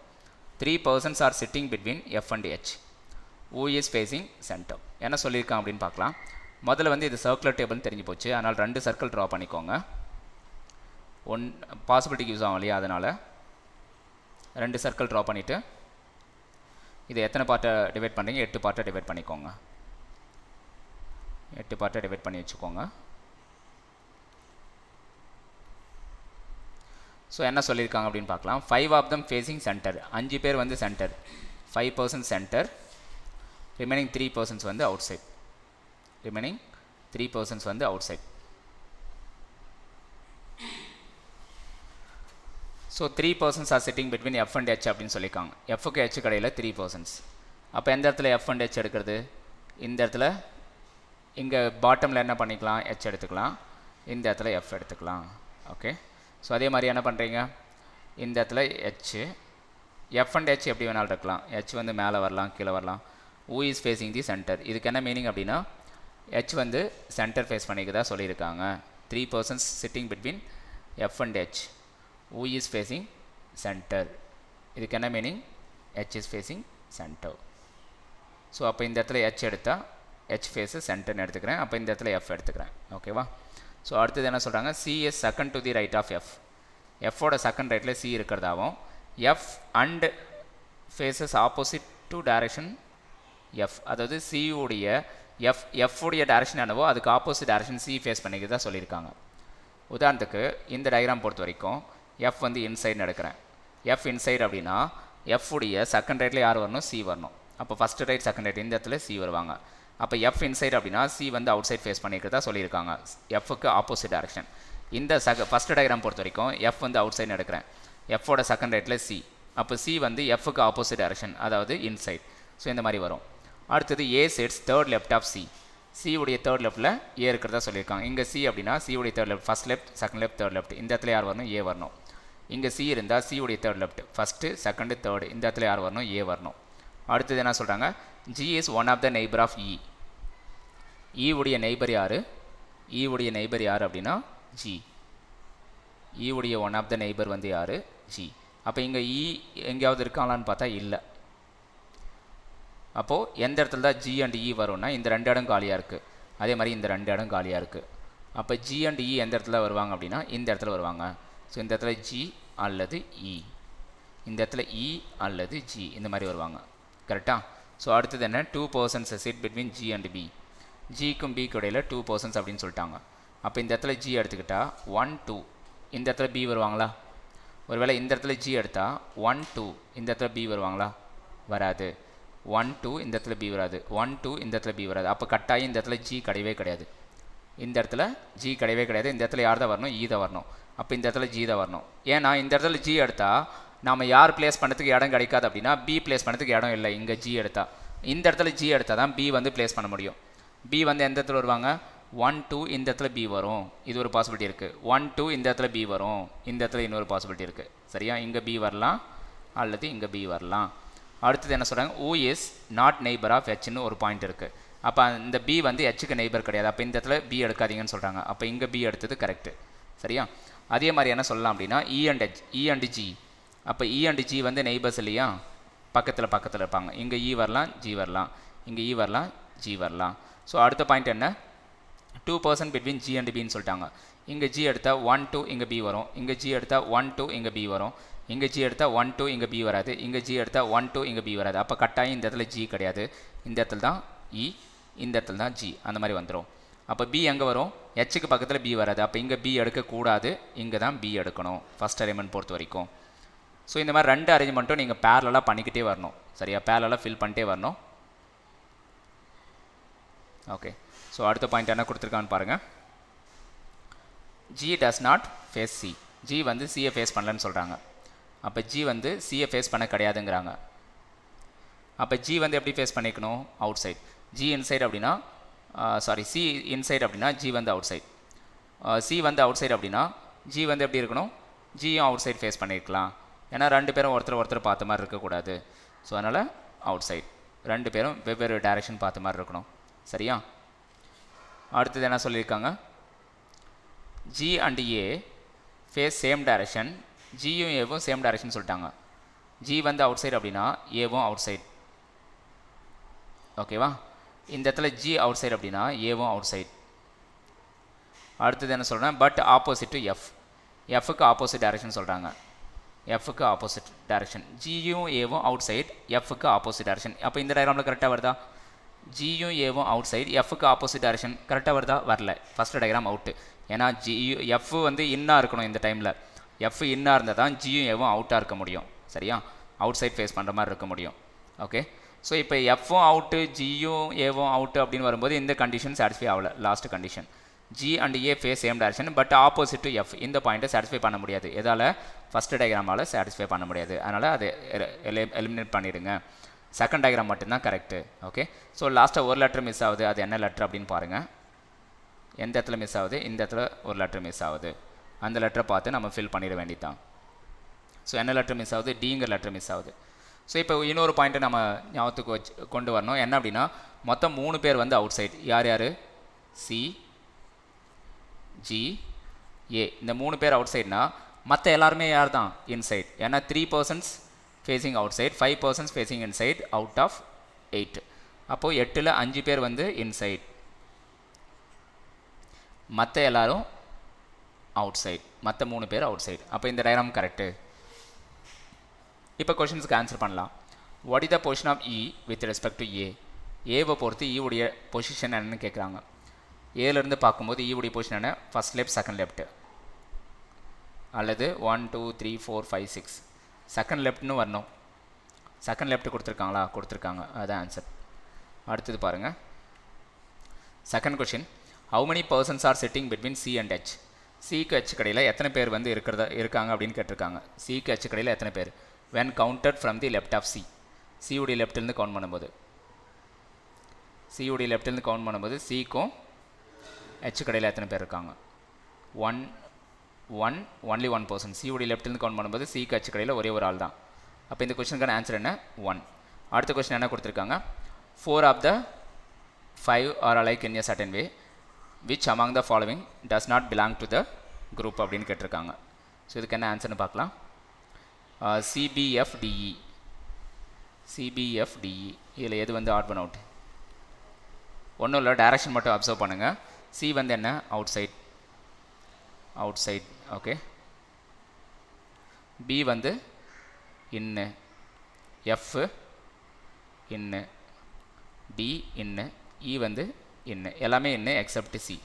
3 persons are sitting between F and H. Who is facing center? என்ன சொல்லியிருக்கான் அப்படின்னு பார்க்கலாம். முதல்ல வந்து இது circular டேபிள்னு தெரிஞ்சு போச்சு. அதனால் 2 சர்க்கிள் ட்ரா பண்ணிக்கோங்க. பாசிபிலிட்டிக்கு யூஸ் ஆகும் இல்லையா, அதனால் 2 சர்க்கிள் ட்ரா பண்ணிவிட்டு இதை எத்தனை பார்ட்டை டிவைட் பண்ணுறீங்க, 8 பார்ட்டை டிவைட் பண்ணிக்கோங்க. 8 பார்ட்டை டிவைட் பண்ணி வச்சுக்கோங்க. ஸோ என்ன சொல்லியிருக்காங்க அப்படின்னு பார்க்கலாம். 5 of them facing center. 5 பேர் வந்து centre. 5 persons centre. Remaining 3 persons வந்து அவுட் சைட். ரிமைனிங் 3 persons வந்து outside. So 3 persons are sitting between F and H அப்படின்னு சொல்லியிருக்காங்க. எஃப்க்கு ஹெச் கடையில் 3 persons. அப்போ எந்த இடத்துல எஃப் அண்ட் ஹெச் எடுக்கிறது, இந்த இடத்துல இங்கே பாட்டமில் என்ன பண்ணிக்கலாம், ஹெச் எடுத்துக்கலாம். இந்த இடத்துல எஃப் எடுத்துக்கலாம். ஓகே. ஸோ அதே மாதிரி என்ன பண்ணுறீங்க, இந்த இடத்துல ஹெச், எஃப் அண்ட் ஹெச் எப்படி வேணாலும் இருக்கலாம். ஹெச் வந்து மேலே வரலாம், கீழே வரலாம். Who is facing the centre. இதுக்கு என்ன மீனிங் அப்படின்னா ஹெச் வந்து சென்டர் ஃபேஸ் பண்ணிக்கிறதா சொல்லியிருக்காங்க. 3 persons sitting between F and H. who is facing center. இதுக்கு என்ன meaning, h is facing center. So அப்போ இந்த இடத்துல h எடுத்தால் h ஃபேஸு சென்டர்னு எடுத்துக்கிறேன். அப்போ இந்த இடத்துல f எடுத்துக்கிறேன். ஓகேவா. ஸோ அடுத்தது என்ன சொல்கிறாங்க, c is second to the right of f. f-ஓட செகண்ட் ரைட்டில் c இருக்கிறதாவும் f and faces opposite to direction f. அதாவது c உடைய f உடைய டைரக்ஷன் என்னவோ அதுக்கு ஆப்போசிட் டைரக்ஷன் c ஃபேஸ் பண்ணிக்கிறதா சொல்லியிருக்காங்க. உதாரணத்துக்கு இந்த டயக்ராம் பொறுத்த வரைக்கும் எஃப் வந்து இன்சைட்னு எடுக்கிறேன். எஃப் இன்சைட் அப்படின்னா எஃப் உடைய செகண்ட் ரைட்டில் யார் வரணும், சி வரணும். அப்போ ஃபஸ்ட் ரைட் செகண்ட் ரைட் இந்த இடத்துல சி வருவாங்க. அப்போ எஃப் இன்சைட் அப்படின்னா சி வந்து அவுட் சைட் ஃபேஸ் பண்ணிக்கிறதா சொல்லியிருக்காங்க. எஃப்க்கு ஆப்போசிட் டைரக்ஷன். இந்த ஃபஸ்ட் டயக்ராம் பொறுத்த வரைக்கும் எஃப் வந்து அவுட் சைட்னு எடுக்கிறேன். எஃபோட செகண்ட் ரைட்டில் சி. அப்போ சி வந்து எஃப்க்கு ஆப்போசிட் டைரக்ஷன், அதாவது இன்சைட். ஸோ இந்த மாதிரி வரும். அடுத்தது A sits third left of C. C உடைய தேர்ட் லெஃப்ட்டில் ஏ இருக்கிறதா சொல்லியிருக்காங்க. இங்கே சி அப்படின்னா சி உடைய third left, first left, second left, third left. இந்த இடத்துல யார் வரணும், ஏ வரணும். இங்கே சி இருந்தால் சி உடைய third left, first second third. இந்த இடத்துல யார் வரணும், ஏ வரணும். அடுத்தது என்ன சொல்கிறாங்க, G is one of the neighbour of E. E உடைய நெய்பர் யார், இ உடைய நெய்பர் யார் அப்படின்னா ஜி. இ உடைய ஒன் ஆஃப் த நெய்பர் வந்து யார், ஜி. அப்போ இங்கே இ எங்கேயாவது இருக்காங்களான்னு பார்த்தா இல்லை. அப்போது எந்த இடத்துல தான் ஜி அண்ட் இ வரும்னா இந்த 2 இடம் காலியாக இருக்குது. அதே மாதிரி இந்த 2 இடம் காலியாக இருக்குது. அப்போ ஜி அண்ட் இ எந்த இடத்துல வருவாங்க அப்படின்னா இந்த இடத்துல வருவாங்க. ஸோ இந்த இடத்துல ஜி அல்லது இ, இந்த இடத்துல இ அல்லது ஜி, இந்த மாதிரி வருவாங்க. கரெக்டாக. ஸோ அடுத்தது என்ன, 2 persons sit between G and B. ஜிக்கும் பிக்கு இடையில் 2 persons அப்படின்னு சொல்லிட்டாங்க. அப்போ இந்த இடத்துல ஜி எடுத்துக்கிட்டால் 1 2, இந்த இடத்துல பி வருவாங்களா? ஒருவேளை இந்த இடத்துல ஜி எடுத்தால் 1 2, இந்த இடத்துல பி வருவாங்களா? வராது. 1 2 இந்த இடத்துல பி வராது. 1 2 இந்த இடத்துல பி வராது. அப்போ கட்டாயம் இந்த இடத்துல ஜி கிடையவே கிடையாது. இந்த இடத்துல ஜி கிடையவே கிடையாது. இந்த இடத்துல யார் தான் வரணும், இ தான் வரணும். அப்போ இந்த இடத்துல ஜி தான் வரணும். ஏன்னா இந்த இடத்துல ஜி எடுத்தால் நம்ம யார் பிளேஸ் பண்ணுறதுக்கு இடம் கிடைக்காது அப்படின்னா பி பிளேஸ் பண்ணுறதுக்கு இடம் இல்லை. இங்கே ஜி எடுத்தால், இந்த இடத்துல ஜி எடுத்தால் தான் பி வந்து பிளேஸ் பண்ண முடியும். பி வந்து எந்த இடத்துல வருவாங்க, 1 2 இந்த இடத்துல பி வரும். இது ஒரு பாசிபிலிட்டி இருக்குது. 1 2 இந்த இடத்துல பி வரும். இந்த இடத்துல இன்னொரு பாசிபிலிட்டி இருக்குது. சரியா, இங்கே பி வரலாம் அல்லது இங்கே பி வரலாம். அடுத்தது என்ன சொல்கிறாங்க, who is not neighbour of ஹெச்னு ஒரு பாயிண்ட் இருக்குது. அப்போ இந்த பி வந்து ஹெச்சுக்கு நெய்பர் கிடையாது. அப்போ இந்த இடத்துல பி எடுக்காதீங்கன்னு சொல்கிறாங்க. அப்போ இங்கே பி எடுத்தது கரெக்டு. சரியா? அதே மாதிரி என்ன சொல்லலாம் அப்படின்னா இ அண்ட் ஜி. அப்போ இ அண்ட் ஜி வந்து நெய்பர்ஸ் இல்லையா, பக்கத்தில் இருப்பாங்க. இங்கே இ வரலாம், ஜி வரலாம், இங்கே இ வரலாம், ஜி வரலாம். ஸோ அடுத்த பாயிண்ட் என்ன, 2% பிட்வீன் ஜி அண்ட் பின்னு சொல்லிட்டாங்க. இங்கே ஜி எடுத்தால் 1 2 இங்கே பி வரும், இங்கே ஜி எடுத்தால் 1 2 இங்கே பி வரும், இங்கே ஜி எடுத்தால் 1 2 இங்கே பி வராது, இங்கே ஜி எடுத்தால் 1 2 இங்கே பி வராது. அப்போ கட்டாயம் இந்த இடத்துல ஜி கிடையாது, இந்த இடத்துல தான் இ, இந்த இடத்துல தான் ஜி, அந்த மாதிரி வந்துடும். அப்போ பி எங்கே வரும், ஹெச்சுக்கு பக்கத்தில் பி வராது. அப்போ இங்கே பி எடுக்கக்கூடாது, இங்கே தான் பி எடுக்கணும் ஃபஸ்ட் அரேஞ்ச்மெண்ட் பொறுத்த வரைக்கும். ஸோ இந்த மாதிரி 2 அரேஞ்ச்மெண்ட்டும் நீங்கள் பேரலாக பண்ணிக்கிட்டே வரணும். சரியா? பேரலாக ஃபில் பண்ணிட்டே வரணும். ஓகே. ஸோ அடுத்த பாயிண்ட் என்ன கொடுத்துருக்கான்னு பாருங்கள். G does not face C. G வந்து சியை ஃபேஸ் பண்ணலன்னு சொல்கிறாங்க. அப்போ ஜி வந்து சியை ஃபேஸ் பண்ண கிடையாதுங்கிறாங்க. அப்போ ஜி வந்து எப்படி ஃபேஸ் பண்ணிக்கணும், அவுட் சைட். ஜி இன்சைட் அப்படின்னா சி இன்சைட் அப்படின்னா ஜி வந்து அவுட் சைட். சி வந்து அவுட் சைட் அப்படின்னா ஜி வந்து எப்படி இருக்கணும், ஜியும் அவுட் சைட் ஃபேஸ் பண்ணியிருக்கலாம். ஏன்னா 2 பேரும் ஒருத்தர் பார்த்த மாதிரி இருக்கக்கூடாது. ஸோ அதனால் அவுட் சைட், 2 பேரும் வெவ்வேறு டைரெக்ஷன் பார்த்த மாதிரி இருக்கணும். சரியா? அடுத்தது என்ன சொல்லியிருக்காங்க, G and A face same direction. ஜியும் ஏவும் சேம் டைரெக்ஷன் சொல்லிட்டாங்க. ஜி வந்து அவுட் சைட் அப்படின்னா ஏவும் அவுட் சைட். ஓகேவா? இந்த இடத்துல ஜி அவுட் சைட் அப்படின்னா ஏவும் அவுட் சைட். அடுத்தது என்ன சொல்கிறேன், பட் ஆப்போசிட் டு எஃப். எஃப்க்கு ஆப்போசிட் டைரெக்ஷன் சொல்கிறாங்க. எஃப்க்கு ஆப்போசிட் டைரெக்ஷன். ஜியும் ஏவும் அவுட் சைட், எஃப்க்கு ஆப்போசிட் டைரெக்ஷன். அப்போ இந்த டயக்ராமில் கரெக்டாக வருதா, ஜியும் ஏவும் அவுட் சைட், எஃப்க்கு ஆப்போசிட் டைரெக்ஷன் கரெக்டாக வருதா, வரல. First diagram out. ஏன்னா எஃப் வந்து இன்னாக இருக்கணும் இந்த டைமில். எஃப் இன்னாக இருந்தால் தான் ஜியும் ஏவும் அவுட்டாக இருக்க முடியும். சரியா? அவுட் சைட் ஃபேஸ் பண்ணுற மாதிரி இருக்க முடியும். ஓகே. ஸோ இப்போ எஃப்பும் அவுட்டு, ஜியும் ஏவும் அவுட்டு அப்படின்னு வரும்போது இந்த கண்டிஷன் சாட்டிஸ்ஃபை ஆகலை. Last condition, G and A face same direction but opposite to F. இந்த பாயிண்ட்டை சாட்டிஸ்ஃபை பண்ண முடியாது. எதால், ஃபஸ்ட்டு டயக்ராமால் சாட்டிஸ்ஃபை பண்ண முடியாது. அதனால் அதை எலிமினேட் பண்ணிவிடுங்க. செகண்ட் டயக்ராம் மட்டும்தான் கரெக்டு. ஓகே. ஸோ லாஸ்ட்டாக ஒரு லெட்டர் மிஸ் ஆகுது. அது என்ன லெட்டர் அப்படின்னு பாருங்கள். எந்த இடத்துல மிஸ் ஆகுது, இந்த இடத்துல ஒரு லெட்டர் மிஸ் ஆகுது. அந்த லெட்டரை பார்த்து நம்ம ஃபில் பண்ணிட வேண்டியதான். ஸோ என்ன லெட்டர் மிஸ் ஆகுது, டிங்கிற லெட்டர் மிஸ் ஆகுது. ஸோ இப்போ இன்னொரு பாயிண்ட்டை நம்ம ஞாபகத்துக்கு கொண்டு வரணும். என்ன அப்படின்னா, மொத்தம் 3 பேர் வந்து அவுட் சைட். யார் யார், சி, ஜி, ஏ. இந்த 3 பேர் அவுட் சைட்னா மற்ற எல்லாருமே யார் தான், இன்சைட். ஏன்னா 3% facing outside, 5% facing inside out of 8. அப்போது 8ல் 5 பேர் வந்து இன்சைட், மற்ற எல்லாரும் அவுட் சைட். மற்ற 3 பேர் அவுட் சைட். அப்போ இந்த டயக்ராம் கரெக்டு. இப்போ கொஷின்ஸ்க்கு ஆன்சர் பண்ணலாம். What is the position of E with respect to A. ஏவை பொறுத்து ஈவுடைய பொசிஷன் என்னன்னு கேட்குறாங்க. ஏலேருந்து பார்க்கும்போது ஈவுடைய பொசிஷன் என்ன, ஃபஸ்ட் லெஃப்ட் செகண்ட் லெஃப்ட், அல்லது 1 2 3 4 5 6 செகண்ட் லெஃப்ட்னு வரணும். செகண்ட் லெஃப்ட் கொடுத்துருக்காங்களா, கொடுத்துருக்காங்க. அதுதான் ஆன்சர். அடுத்தது பாருங்கள். Second question, how many persons R sitting between C and H. சிக்கு ஹெச் கடையில் எத்தனை பேர் வந்து இருக்காங்க அப்படின்னு கேட்டிருக்காங்க. சிக்கு ஹெச் கடையில் எத்தனை பேர், when counted from the left of C. C உடைய லெஃப்ட்லேருந்து கவுண்ட் பண்ணும்போது, C உடைய லெஃப்ட்லேருந்து கவுண்ட் பண்ணும்போது சிக்கும் ஹெச் கடையில் எத்தனை பேர் இருக்காங்க, 1 only 1 person. C உடைய லெஃப்ட்லேருந்து கவுண்ட் பண்ணும்போது சிக்கு ஹெச் கடையில் ஒரே ஒரு ஆள் தான். அப்போ இந்த கொஸ்டினுக்கான ஆன்சர் என்ன, 1. அடுத்த கொஸ்டின் என்ன கொடுத்துருக்காங்க, 4 of the 5 are alike in a certain way, which among the following does not belong to the group அப்படின்னு கேட்டிருக்காங்க. ஸோ இதுக்கு என்ன ஆன்சர்னு பார்க்கலாம். CBFDE. CBFDE இதில் எது வந்து ஆட் பண்ண அவுட், ஒன்றும் இல்லை, டைரக்ஷன் மட்டும் அப்சர்வ் பண்ணுங்கள். சி வந்து என்ன, outside, outside. Okay. B வந்து இன்னு, எஃப் இன்னு, டி இன்னு, இ வந்து இன்னு. எல்லாமே இன்னு எக்ஸப்ட் சி.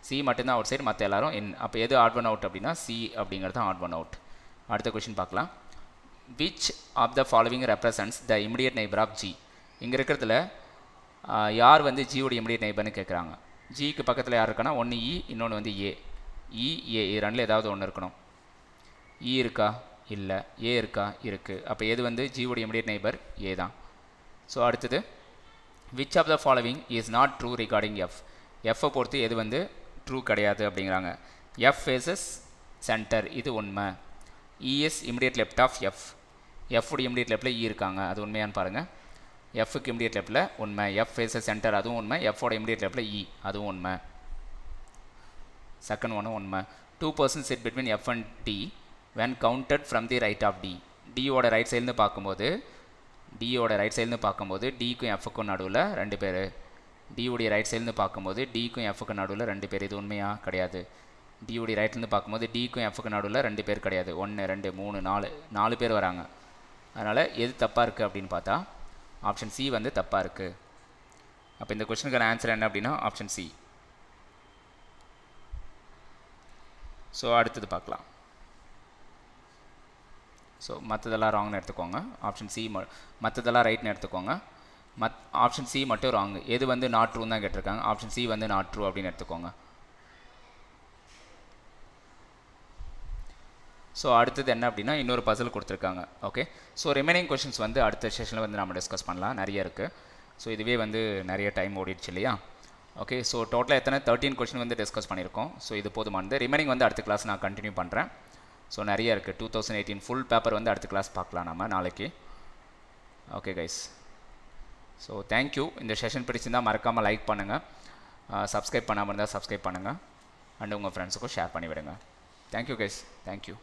சி மட்டும்தான் அவுட் சைட், மற்ற எல்லாரும் இன். அப்போ எது ஆட் பண்ண அவுட் அப்படின்னா சி அப்படிங்கிறது தான் ஆட் பண்ண அவுட். அடுத்த கொஷின் பார்க்கலாம். which of the following represents the immediate neighbor of G. இங்கே இருக்கிறதுல யார் வந்து G உடைய immediate neighborனு கேட்குறாங்க. ஜிக்கு பக்கத்தில் யார் இருக்கான்னா, ஒன்று இ, இன்னொன்று வந்து ஏ. ஏ ரெண்டில் ஏதாவது ஒன்று இருக்கணும். இ இருக்கா, இல்லை. ஏ இருக்கா, இருக்குது. அப்போ எது வந்து G உடைய immediate neighbor, ஏ தான். ஸோ அடுத்தது, which of the following is not true regarding F. F பொறுத்து எது வந்து ட்ரூ கிடையாது அப்படிங்கிறாங்க. F faces center, இது உண்மை. E is immediate left of F. F உடைய இமிடியேட் லெஃப்டில் இ இருக்காங்க, அது உண்மையானு பாருங்கள். எஃப்க்கு இமிடியேட் லெஃப்டில் உண்மை, எஃப் ஃபேஸஸ் சென்டர் அதுவும் உண்மை, எஃபோட இமிடியேட் லெஃப்டில் இ அதுவும் உண்மை. செகண்ட் ஒன்று உண்மை. 2 persons sit between F and D when counted from the right of D. டியோட ரைட் சைட்லேருந்து பார்க்கும்போது டிக்கும் எஃப்க்கும் நடுவில் 2 பேர். டியோடைய ரைட் சைட்லேருந்து பார்க்கும்போது டிக்கும் எஃப்க்கு நடுவில் 2 பேர். இது உண்மையா? கிடையாது. டியோடைய ரைட்லேருந்து பார்க்கும்போது டிக்கும் எஃப்க்கு நடுவில் 2 பேர் கிடையாது. 1 2 3 4 பேர் வராங்க. அதனால் எது தப்பாக இருக்குது அப்படின்னு பார்த்தா ஆப்ஷன் சி வந்து தப்பாக இருக்குது. அப்போ இந்த கொஸ்டினுக்கான ஆன்சர் என்ன அப்படின்னா ஆப்ஷன் சி. ஸோ அடுத்தது பார்க்கலாம். ஸோ மற்றதெல்லாம் ராங்னு எடுத்துக்கோங்க. ஆப்ஷன் சி மற்றதெல்லாம் ரைட்னு எடுத்துக்கோங்க. ஆப்ஷன் சி மட்டும் ராங். எது வந்து நாட் ட்ரூன்னு தான் கேட்டிருக்காங்க. ஆப்ஷன் சி வந்து நாட் ட்ரூ அப்படின்னு எடுத்துக்கோங்க. ஸோ அடுத்தது என்ன அப்படின்னா இன்னொரு பசில் கொடுத்துருக்காங்க. ஓகே, ஸோ ரிமைனிங் கொஷின்ஸ் வந்து அடுத்த செஷனில் வந்து நம்ம டிஸ்கஸ் பண்ணலாம். நிறைய இருக்குது. ஸோ இதுவே வந்து நிறைய டைம் ஓடிடுச்சு இல்லையா? ஓகே, ஸோ டோட்டலாக எத்தனை 13 கொஷின் வந்து டிஸ்கஸ் பண்ணியிருக்கோம். ஸோ இது போதுமானது. ரிமைனிங் வந்து அடுத்த கிளாஸ் நான் கண்டினியூ பண்ணுறேன். ஸோ நிறைய இருக்குது. 2018 ஃபுல் பேப்பர் வந்து அடுத்த கிளாஸ் பார்க்கலாம் நம்ம நாளைக்கு. Okay guys, so thank you. இந்த செஷன் பிடிச்சிருந்தால் மறக்காமல் லைக் பண்ணுங்கள். சப்ஸ்கிரைப் பண்ணாமல் இருந்தால் சப்ஸ்கிரைப் பண்ணுங்கள். அண்ட் உங்கள் ஃப்ரெண்ட்ஸுக்கும் ஷேர் பண்ணிவிடுங்க. Thank you guys, thank you.